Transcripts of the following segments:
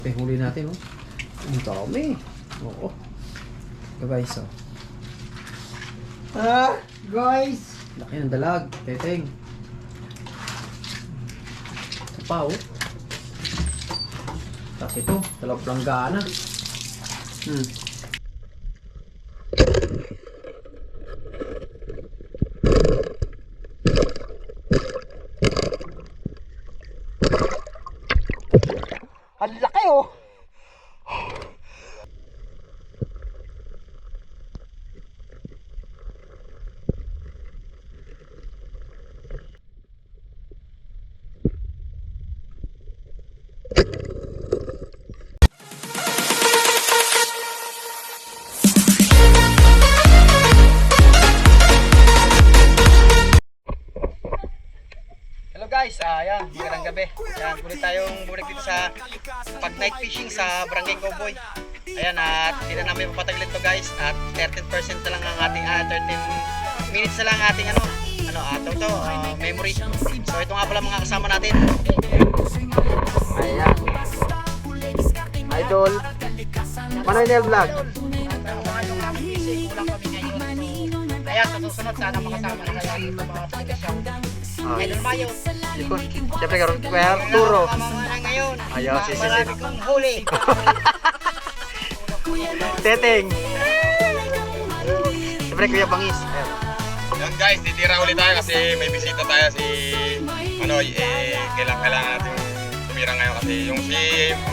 Huli natin, oh. Ang dami. Oo. So guys, oh. Guys! Laki ng dalag, teteng. Ito pa, oh. Tapos ito, dalawang planggana. Ang laki oh! Hello guys, ayan, magandang gabi. Ayan, muli tayong bumalik dito sa pag night fishing sa Barangay Cowboy. Ayan, at hindi na namin papataglit to guys. At 13% na lang ang ating, 13 minutes na lang ang ating memory. So ito nga pala mga kasama natin. Ayan. Idol. Manoy Vlog. Kaya sa susunod sana makasama na kayo sa mga aplikasyon. Idol Mayo. Siyempre karoon Kuya Arturo. Ngayon. Ayaw, marami kong huli. Teteng. Siyempre Kuya Bangis. Yan guys, titira ulit tayo kasi may bisita tayo si Manoy. Kailangan natin tumira ngayon kasi yung si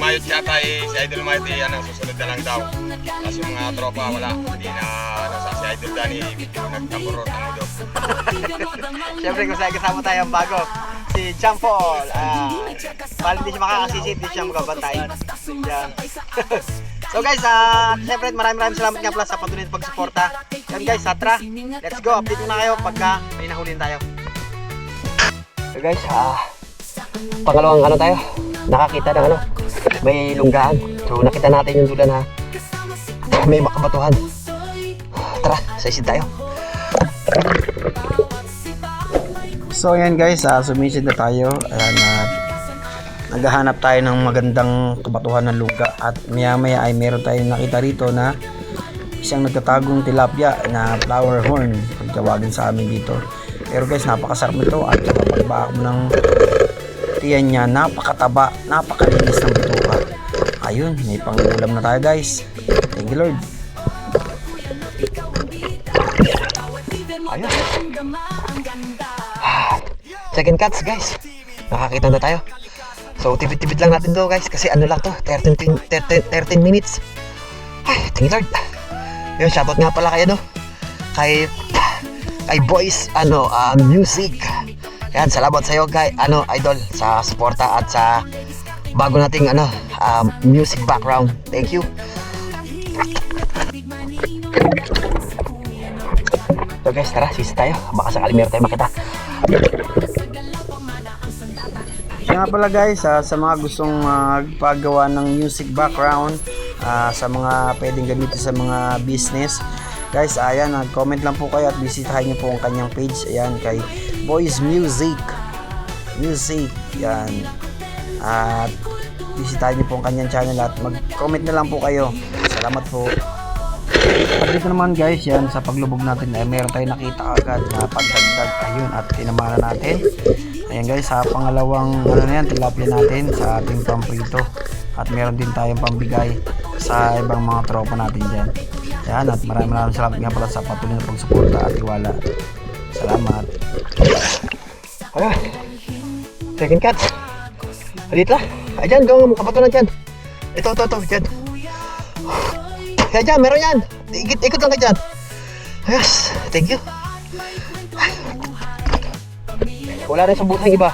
Mayot yata si Idol Mayot susunod na lang daw. Kasi yung mga tropa wala, hindi na si Idol Danny nagtamburot ang ulo. Siyempre kung saan kasama tayo ang bago, si John Paul. Bali hindi siya makakasisit, hindi siya magabantay. Yan. So guys, siyempre maraming salamat nga pala sa patuloy na pagsuporta. Yan guys, Satra, let's go, update muna kayo pagka may nahulin tayo. So guys, pangalawang tayo, nakakita ng may lunggaan. So nakita natin yung dulan may makabatuhan. Tara, saisid tayo. So ayan guys, sumisid na tayo. Ayan, naghahanap tayo ng magandang kabatuhan ng luga. At maya maya ay meron tayong nakita rito na isang nagtatagong tilapia na flower horn, kung tawagin sa amin dito. Pero guys, napakasarap nito. At pagbaka mo ng tiyan niya, napakataba, napakalinis ng bituka. Ayun, may pangulam na tayo guys. Thank you Lord. Ayun. Second cuts guys, nakakita na tayo. So tipid-tipid lang natin to guys kasi lang to, 13 minutes. Ay, thank you Lord. Yun, shoutout nga pala kay Boys Music. Yan, salamat sa iyo kay Idol sa suporta at sa bago nating music background. Thank you. So guys, tara, sis tayo. Baka sakali meron tayo makita. Kaya nga pala guys, sa mga gustong magpagawa ng music background, sa mga pwedeng gamitin sa mga business, guys, ayan, comment lang po kayo at bisitahin niyo po ang kanyang page. Ayan, kay Boys Music. Yan. At bisitahin niyo po ang kanyang channel at mag-comment na lang po kayo. Salamat po. At dito naman guys, yan sa paglubog natin ay meron tayong nakita agad na pagdagdag. Ayun, at tinamanan natin. Ayan guys, sa pangalawang tilapia natin sa ating pamprito. At meron din tayong pambigay sa ibang mga tropa natin dyan. Yan, at maraming salamat nga pala sa patuloy na pagsuporta at tiwala. Salamat. Ayun, second cut. Dito lang. Ayan, gawin mo kapatulan dyan. Ito, dyan. Kaya dyan, meron yan. Ikot lang ka dyan. Yes, thank you. Wala rin sa butang iba.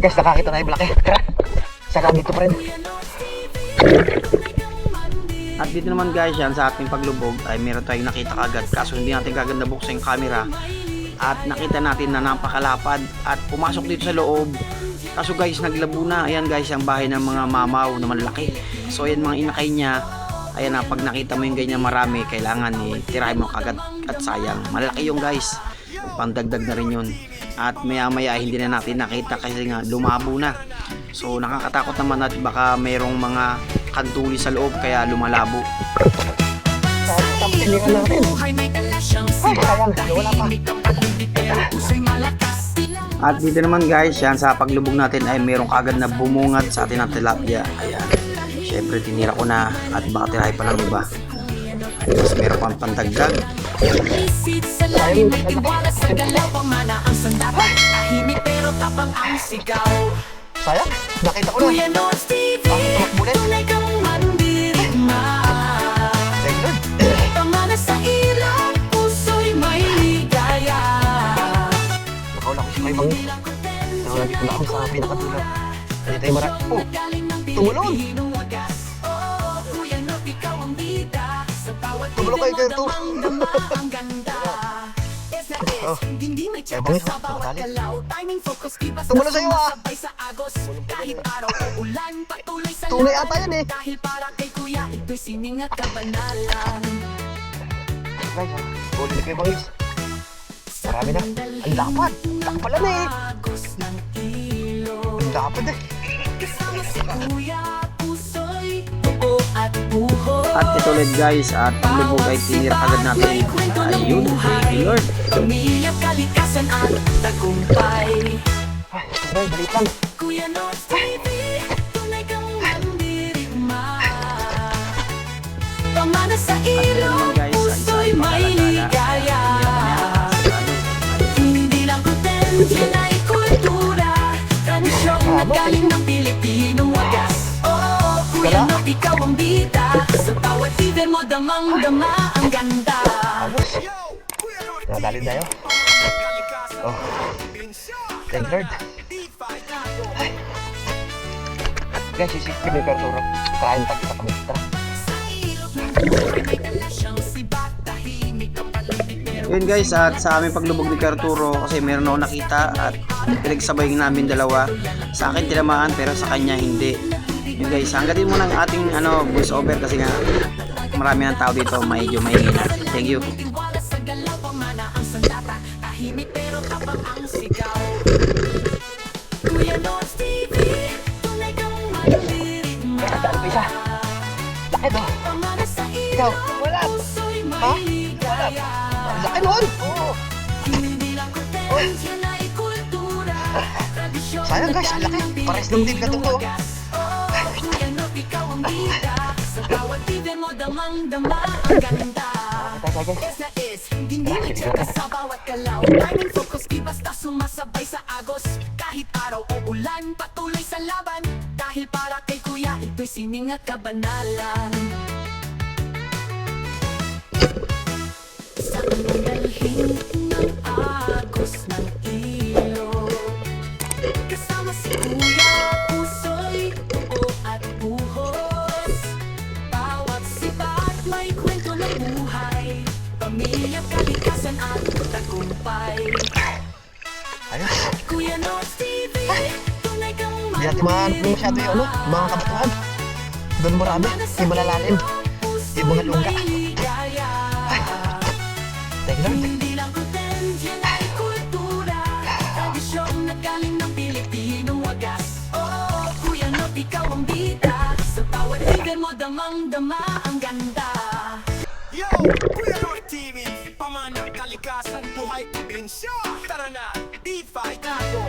Guys, nakakita tayo malaki. Tara, saka dito pa rin. At dito naman guys, yan sa ating paglubog ay meron tayong nakita kagad. Kaso hindi natin kaganda buksan yung camera. At nakita natin na napakalapad at pumasok dito sa loob. Kaso guys, naglabo na. Ayan guys, ang bahay ng mga mamaw na malaki. So ayan mga inakay niya. Ayan na, pag nakita mo yung ganyan marami, kailangan tirahin mo kagad at sayang. Malaki yung guys. Pandagdag na rin yun. At maya maya hindi na natin nakita kasi nga lumabo na. So nakakatakot naman at baka mayroong mga kantuli sa loob kaya lumalabo. At dito naman guys, yan sa paglubog natin ay mayroong kagad na bumungat sa atin ng tilapia. Ayan. Syempre tinira ko na at baka tirahay pa ng iba. Tapos meron pang pandagdag. Sayang, nakita ko na. Ang tumakbo ulit. Nakawala ko si May Bangis. Nakawala ko sa pinakatulad. Hindi tayo marami. Oh, tumulong! Tumulong kayo kayo to. Oh, May Bangis, nakatali. Tumulong sa'yo ah! Tunay ata yan eh. Guys, huli na kayo Bangis. Marami na. Ang lapad. Lakpala na eh. Ang lapad eh. At ito ulit guys, at paglubog ay tinira agad natin. Ayun, thank you Lord. Umiyak kalikasan at tagumpay. Ay, taray, balik lang. Kuya North TV, tunay kang mandirigma. Pamana sa ilong, puso'y may ligaya. Hindi lang content, yan ay kultura. Tradisyong nagaling ng Pilipinong wagas. Oh, Kuya North, ikaw ang bida. Sa bawat feeder mo, damang-dama ang ganda. Nadali tayo. Oh. Thank Lord. Ay. Guys, isipin yung karturo. Tarahin pa kita kami. Tara. Yun guys, at sa aming paglubog ni Arturo kasi meron ako nakita at pinagsabay namin dalawa. Sa akin tinamaan pero sa kanya hindi. Yun guys, hanggatin mo ng ating voice over kasi nga marami ng tao dito, medyo mahihina. Thank you. Nakadaan pa isa. Laki to. Ikaw, wala. Ha? Wala. Laki nun. Oo. Oh. Sayang guys, ang laki. Pares ng din ka to. Sumasabay sa agos kahit araw o ulan, patuloy sa laban dahil para kay kuya ito'y sining at kabanalan. Saan mo dalhin ng agos ng ilog? Kasama si kuya, puso'y buo at buhos. Bawat sibat may kwento ng buhay, pamilya, kalikasan at tagumpay. Ayos. Kuya North TV, tunay kang Hindi natin mahanap masyado yung mga kabatuhan. Doon marami, yung malalalim, yung mga lungga. Ay, thank you Lord. Hindi lang content, yan ay kultura. Tradisyong nagaling ng Pilipinong wagas. Oh, Kuya North, ikaw ang bida. Sa bawat feeder mo, damang-dama ang ganda. Yo! Kuya North TV, pamanang kalikasan, buhay probinsya. Tara na, i-fight nato.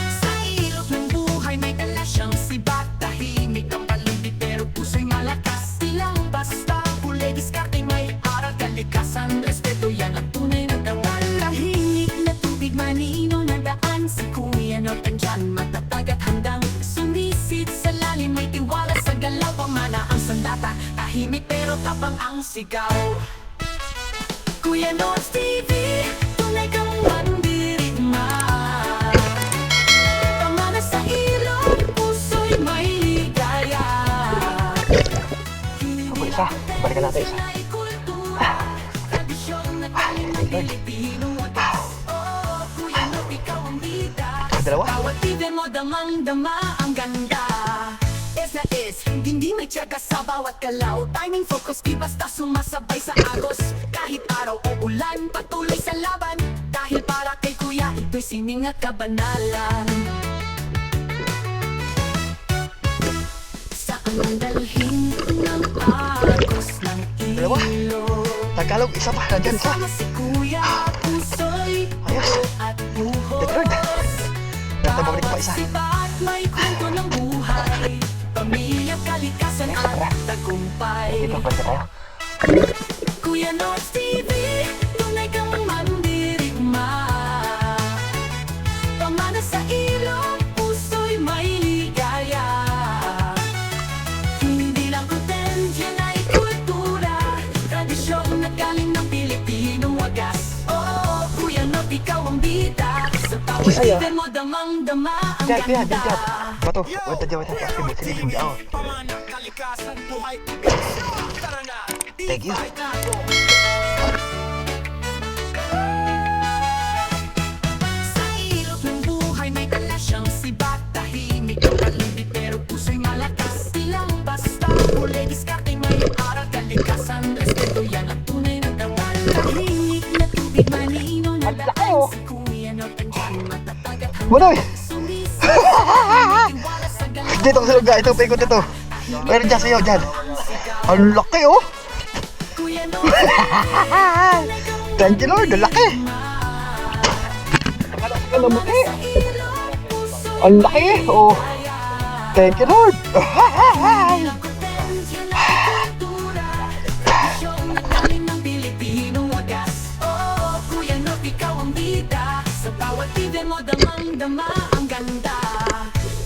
Sa ilog ng buhay may dala siyang sibat. Tahimik ang paligid pero puso'y malakas. Silang basta, huli, diskarte, may aral, kalikasan, respeto, yan ang tunay na dangal. Tahimik na tubig, manino na daan. Si Kuya North andyan, matatag at handang sumisid sa lalim, may tiwala sa galaw. Pamana ang sandata, tahimik pero tapang ang sigaw. Kuya North TV, tunay kang mandirigma. Pamana sa ilong, puso'y may ligaya. Ako isa, balikan natin isa. Dalawa? Bawat feeder mo, damang-dama ang ganda. S hindi may tiyaga sa bawat galaw. Timing, focus, di basta sumasabay sa agos. Kahit araw o ulan, patuloy sa laban. Dahil para kay kuya, ito'y sining at kabanalan. Saan ang dalhin ng agos ng ilog? Tagalog, isa pa, nandyan isa. Kasama si kuya, puso'y Ayos. buo at buhos. Deckard. Natabalik pa isa. Sibat, may kwento ng buhay. Pamilya, kalikasan at tagumpay. Dito, basta tayo. Kuya North TV, tunay kang mandirigma. Pamana sa ilong, puso'y may ligaya. Hindi lang content, yan ay kultura. Tradisyon na galing ng Pilipinong wagas. Oo, Kuya North, ikaw ang bida. Sa bawat liver mo, damang-dama ang Diyan, kuya, ganda. diyan. Bato, wala dyan, wala dyan. Sige, sige, ako. Pamanang kalikasan, buhay, bensyon. Tara na, Thank you. D5 tayo. Sa ilog ng buhay may dala siyang sibat. Tahimik ang kalibig pero puso'y malakas. Ilang basta huli diskarte may aral. Kalikasan, respeto yan ang tunay na dawal. Tahimik na tubig malino na daan. Si Kuya North andyan matatag at Manoy! sumisip. Tiwala sa galang. Dito sa lugar, ito, paikot ito. Meron dyan sa'yo, dyan. Ang laki, oh! Kuya North, Thank you, Lord, ang laki! Ang laki! Ang laki, oh! Thank you, Lord! Damang-dama ang ganda.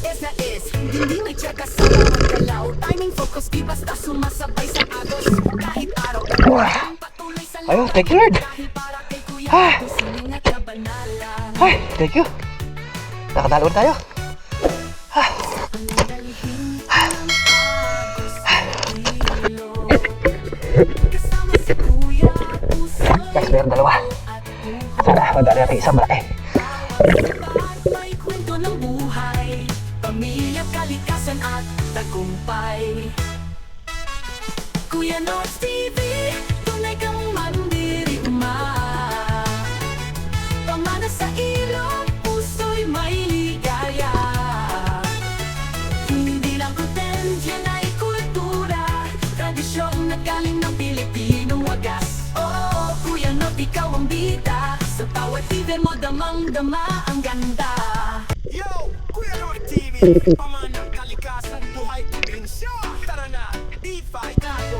S na S, hindi may tsaka sa bawat galaw. Timing, focus, di basta sumasabay sa agos. Kahit araw o ulan, patuloy sa Ayun, laban. thank you, Lord! Dahil para kay kuya, ito sining at kabanalan. Ay, thank you! Nakadalawan tayo. Ang dalhin ng agos ng ilog. Kasama si kuya, puso'y Guys, meron dalawa. at buhay. Sana, madali natin isang malaki. At may kwento ng buhay. Pamilya, kalikasan at tagumpay. Kuya North TV, tunay kang mandirigma. Pamana sa ilog, puso'y may ligaya. Hindi lang content, yan ay kultura. Tradisyon na galing ng Pilipinong wagas. Oo, Kuya North, ikaw ang bida. Sa bawat liver mo, damang-dama ang ganda. Yo, Kuya North TV, pamanang kalikasan, buhay, bensyon. Tara na, D5 tayo.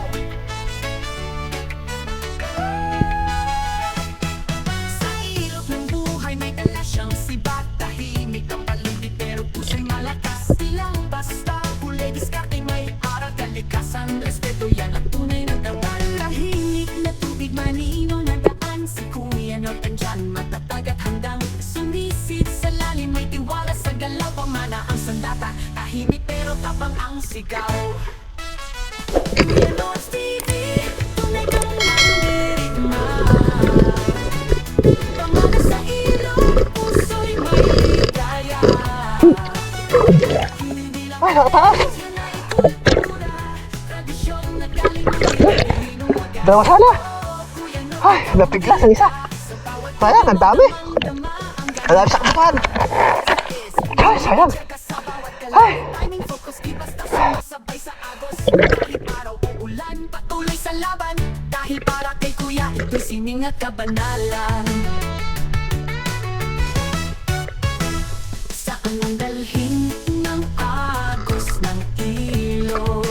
Sa ilog ng buhay may dala siyang sibat. Tahimik ang paligid pero puso'y malakas. Ilang basta huli diskarte may aral. Kalikasan, respeto yan ang tunay na dawal. Tahimik na tubig malino na daan. Si Kuya North andyan matatag at handang sumisid sa lalim. May tiwala sa galaw. Pamana ang sandata. Tahimik pero tapang ang sigaw. Kuya North TV, tunay kang mandirigma. Pamana sa ilog, puso'y may ligaya. Hindi lang Ay, nakataas! yan ay kultura. Tradisyon na galing ng Pilipinong wagas. Dalawa sana! Kuya North, Ay, napiglas ang isa. Sayang, ang dami. dama ang Ang dami sa kapan. Ay, sayang. sa bawat Ay. galaw. Timing, focus, di basta sumasabay sa agos. Kahit araw o ulan, patuloy sa laban. Dahil para kay kuya, ito'y sining at kabanalan. Saan ang dalhin ng agos ng ilog?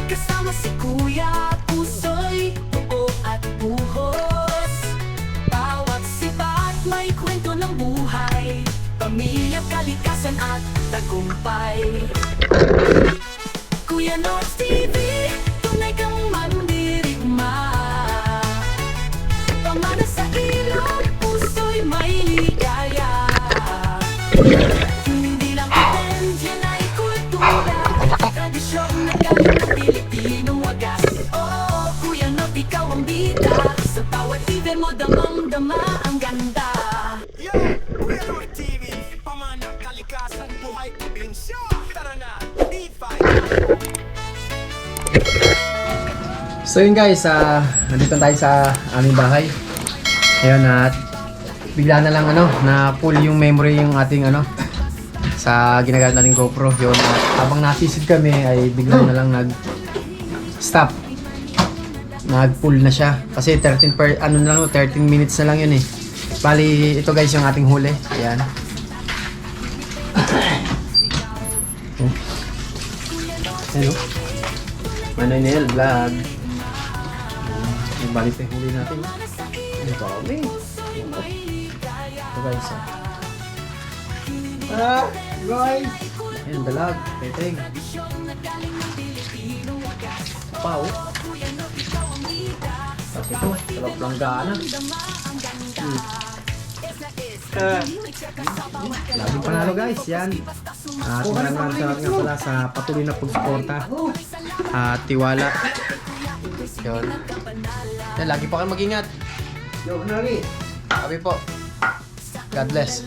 Kasama si kuya, puso'y buo at buhos. Bawat sibat may kwento ng buhay. Pamilya, kalikasan at tagumpay. Kuya North TV, tunay kang mandirigma. Pamana sa ilog, puso'y may ligaya. Hindi lang content, yan ay kultura. Tradisyon na galing ng Pilipinong wagas. Oo, Kuya North, ikaw ang bida. Sa bawat liver mo, damang-dama ang ganda. Yo, Kuya North TV, pamanang kalikasan, buhay, bensyon. Tara na, D5 So yun guys, nandito tayo sa aming bahay. Ayun, at bigla na lang na full yung memory yung ating sa ginagamit nating GoPro. Yun, at habang nasisid kami ay bigla na lang nag-stop. Nag-full na siya. Kasi 13 minutes na lang yun eh. Bali, ito guys yung ating huli. Ayan. Hello. Manoy Vlog. Bali pa yung huli natin. Ang dami. Ito guys. Guys! Ayan, dalag. Peteng. Pau. Tapos ito, sarap lang gana. Laging panalo guys, yan. At maraming salamat nga pala sa patuloy na pagsuporta at tiwala. Yun. Yan, lagi po kayo mag-ingat. Yo, Nari! Sabi po. God bless.